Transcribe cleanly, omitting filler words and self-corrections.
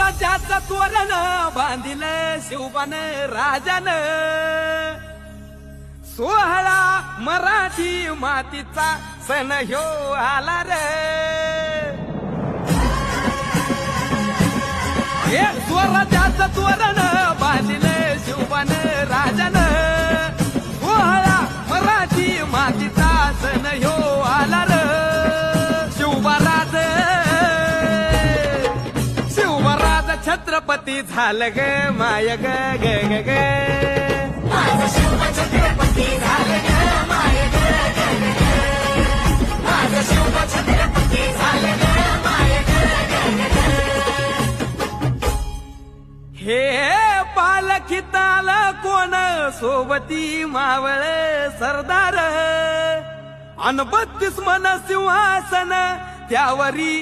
स्वराज्याचं तोरण बांधिलं शिवबान राजान. 16 मराठी मातीचा सण ह्यो आला रे. हे स्वराज्याचं तोरण बांधिलं शिवबान राजान. 16 मराठी मातीचा सण ह्यो आला रे. शिवबराज छत्रपती झालं ग माय ग ग ग ग. माझं शिव छत्रपती झालं ग माय ग ग ग ग. माझं शिव छत्रपती झालं ग माय ग ग ग ग. हे पालखीत आलं कोण सोबती मावळ सरदार. अन 32 मन सिंहासन त्यावरी